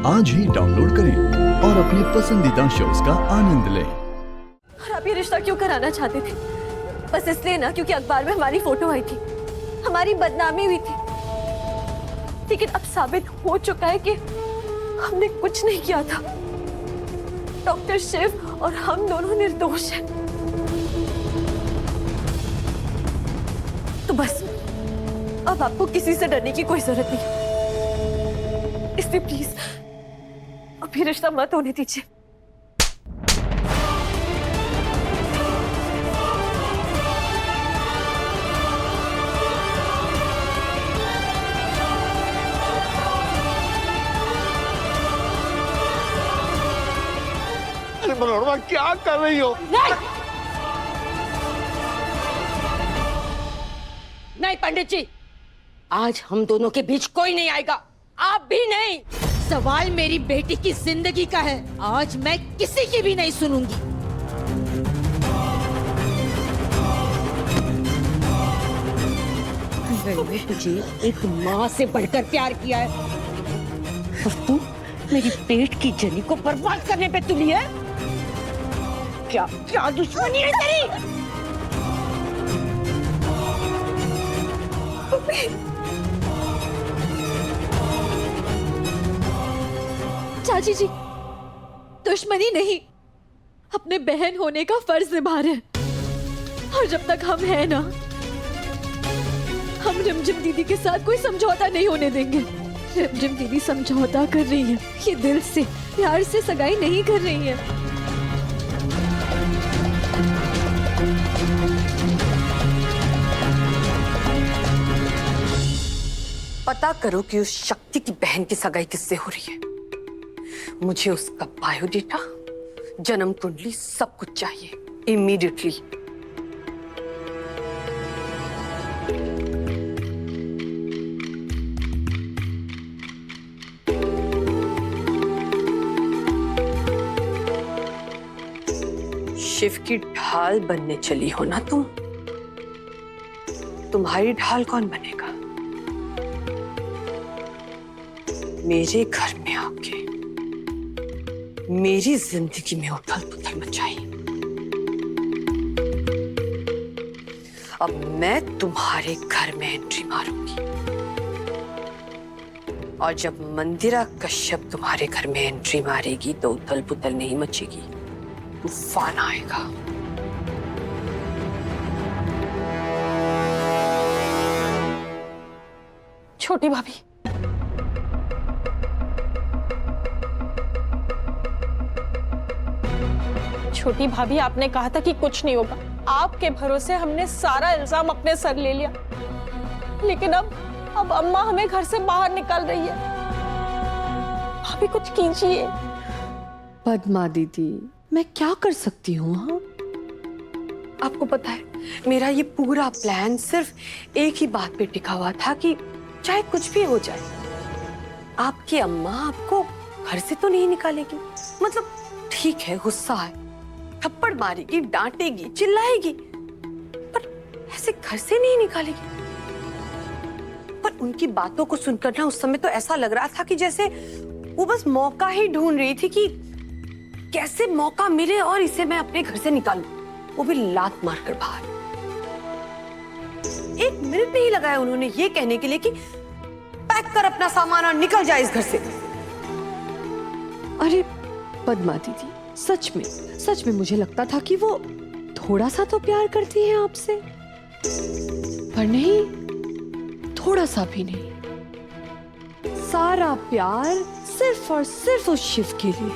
आज ही डाउनलोड करें और अपने पसंदीदा शोज का आनंद लें। और आप ये रिश्ता क्यों कराना चाहते थे? बस इसलिए ना क्योंकि अखबार में हमारी फोटो आई थी, हमारी बदनामी हुई थी। लेकिन अब साबित हो चुका है कि हमने कुछ नहीं किया था। डॉक्टर शिव और हम दोनों निर्दोष हैं। तो बस अब आपको किसी से डरने की कोई जरूरत नहीं। इसलिए प्लीज अब ये रिश्ता मत होने दीजिए। अरे मनोरमा क्या कर रही हो? नहीं पंडित जी, आज हम दोनों के बीच कोई नहीं आएगा, आप भी नहीं। सवाल मेरी बेटी की जिंदगी का है, आज मैं किसी की भी नहीं सुनूंगी। मैंने तुझे एक माँ से बढ़कर प्यार किया है और तू मेरी पेट की जनी को बर्बाद करने पे तुली है। क्या क्या दुश्मनी है तेरी? चाची जी, दुश्मनी नहीं, अपने बहन होने का फर्ज निभा रहे हैं। और जब तक हम हैं ना, हम रिमझिम दीदी के साथ कोई समझौता नहीं होने देंगे। रिमझिम दीदी समझौता कर रही है, ये दिल से प्यार से सगाई नहीं कर रही है। पता करो कि उस शक्ति की बहन की सगाई किससे हो रही है। मुझे उसका बायोडेटा, जन्म कुंडली, सब कुछ चाहिए इमीडिएटली। शिव की ढाल बनने चली हो ना तुम? तुम्हारी ढाल कौन बनेगा? मेरे घर में आके मेरी जिंदगी में उथल पुथल मचाई। अब मैं तुम्हारे घर में एंट्री मारूंगी और जब मंदिरा कश्यप तुम्हारे घर में एंट्री मारेगी तो उथल पुथल नहीं मचेगी, तूफान आएगा। छोटी भाभी, छोटी भाभी, आपने कहा था कि कुछ नहीं होगा। आपके भरोसे हमने सारा इल्जाम अपने सर ले लिया, लेकिन अब अम्मा हमें घर से बाहर निकाल रही है। भाभी कुछ कीजिए। पद्मा दीदी, मैं क्या कर सकती हूँ? हाँ, आपको पता है, मेरा ये पूरा प्लान सिर्फ एक ही बात पे टिका हुआ था कि चाहे कुछ भी हो जाए, आपकी अम्मा आपको घर से तो नहीं निकालेगी। मतलब ठीक है, गुस्सा है, थप्पड़ मारेगी, डांटेगी, चिल्लाएगी, पर ऐसे घर से नहीं निकालेगी। पर उनकी बातों को सुनकर ना उस समय तो ऐसा लग रहा था कि जैसे वो बस मौका ही ढूंढ रही थी कि कैसे मौका मिले और इसे मैं अपने घर से निकालूं, वो भी लात मारकर बाहर। एक मिनट नहीं लगाया उन्होंने ये कहने के लिए कि पैक कर अपना सामान और निकल जाए इस घर से। अरे पद्मा दीदी, सच में मुझे लगता था कि वो थोड़ा सा तो प्यार करती है आपसे, पर नहीं, थोड़ा सा भी नहीं। सारा प्यार सिर्फ और सिर्फ उस शिव के लिए।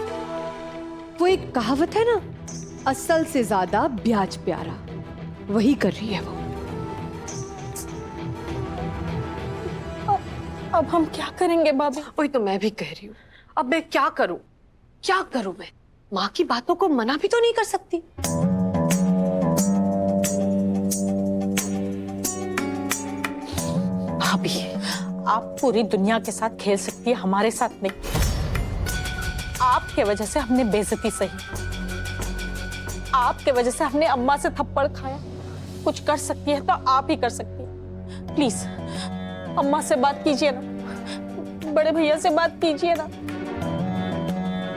वो एक कहावत है ना, असल से ज्यादा ब्याज प्यारा, वही कर रही है वो। अब हम क्या करेंगे भाभी? वही तो मैं भी कह रही हूँ, अब मैं क्या करूं? क्या करूं मैं? माँ की बातों को मना भी तो नहीं कर सकती। भाभी, आप पूरी दुनिया के साथ खेल सकती है, हमारे साथ नहीं। आपके वजह से हमने बेइज्जती सही, आपके वजह से हमने अम्मा से थप्पड़ खाया। कुछ कर सकती है तो आप ही कर सकती है। प्लीज अम्मा से बात कीजिए ना, बड़े भैया से बात कीजिए ना।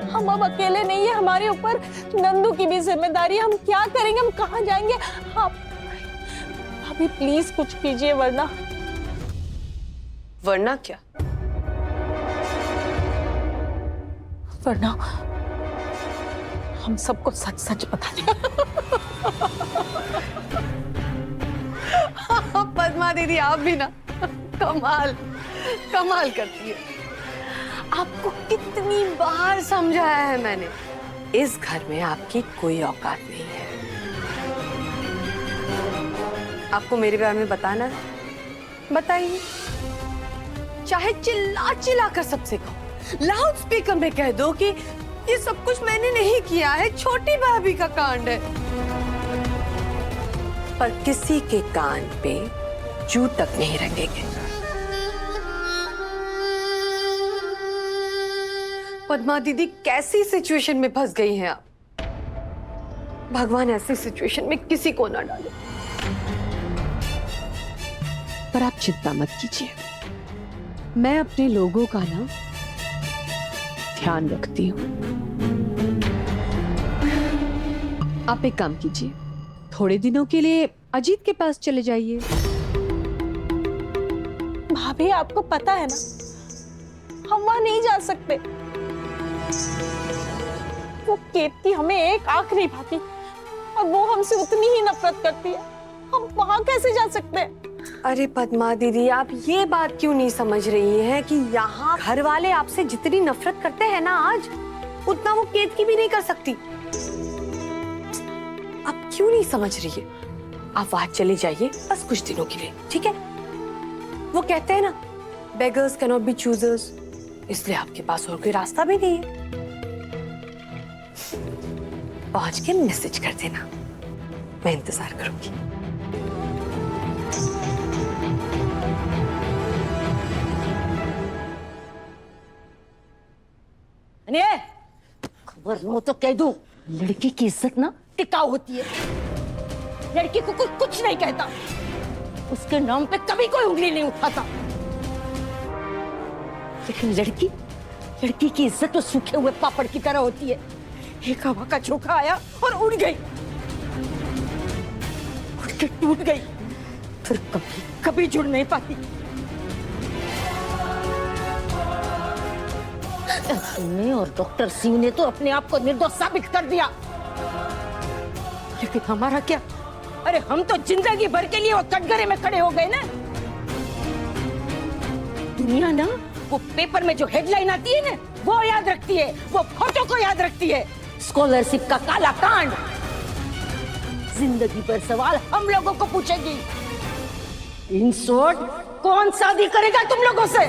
हम अब अकेले नहीं है, हमारे ऊपर नंदू की भी जिम्मेदारी है। हम क्या करेंगे, हम कहाँ जाएंगे? आप भाभी प्लीज कुछ कीजिए, वरना क्या? वरना हम सबको सच सच बता देंगे। पद्मा दीदी आप भी ना कमाल कमाल करती है। आपको कितनी बार समझाया है मैंने, इस घर में आपकी कोई औकात नहीं है। आपको मेरे बारे में बताना है, बताइए। चाहे चिल्ला चिल्ला कर सबसे कहो, लाउड स्पीकर में कह दो कि ये सब कुछ मैंने नहीं किया है, छोटी भाभी का कांड है। पर किसी के कान पे जू तक नहीं रंगेंगे। पद्मा दीदी कैसी सिचुएशन में फंस गई हैं आप? भगवान ऐसी सिचुएशन में किसी को ना डाले। पर आप चिंता मत कीजिए, मैं अपने लोगों का ना ध्यान रखती हूँ। आप एक काम कीजिए, थोड़े दिनों के लिए अजीत के पास चले जाइए। भाभी आपको पता है ना, हम वहां नहीं जा सकते। वो केतकी हमें एक आंख नहीं भाती और वो हमसे उतनी ही नफरत करती है। हम वहां कैसे जा सकते हैं? अरे पद्मा दीदी, आप ये बात क्यों नहीं समझ रही हैं कि यहाँ घर वाले आपसे जितनी नफरत करते हैं ना आज, उतना वो केतकी भी नहीं कर सकती। आप क्यों नहीं समझ रही है? आप वहां चले जाइए बस कुछ दिनों के लिए, ठीक है? वो कहते हैं ना, beggars can not be choosers, इसलिए आपके पास और कोई रास्ता भी नहीं है। पहुंच के मैसेज कर देना, मैं इंतजार करूंगी। खबर लो तो कह दूं, लड़की की इज्जत ना टिकाऊ होती है। लड़की को कोई कुछ नहीं कहता, उसके नाम पे कभी कोई उंगली नहीं उठाता। लेकिन लड़की की इज्जत तो सूखे हुए पापड़ की तरह होती है। एक हवा का झोंका आया और उड़ गई, उड़ के टूट गई, फिर कभी जुड़ नहीं पाती। तुमने और डॉक्टर सिंह ने तो अपने आप को निर्दोष साबित कर दिया, लेकिन हमारा क्या? अरे हम तो जिंदगी भर के लिए वो कटघरे में खड़े हो गए ना। दुनिया ना वो पेपर में जो हेडलाइन आती है ना, वो याद रखती है, वो फोटो को याद रखती है। स्कॉलरशिप का काला कांड जिंदगी भर सवाल हम लोगों को पूछेगी। इन शॉर्ट, कौन शादी करेगा तुम लोगों से?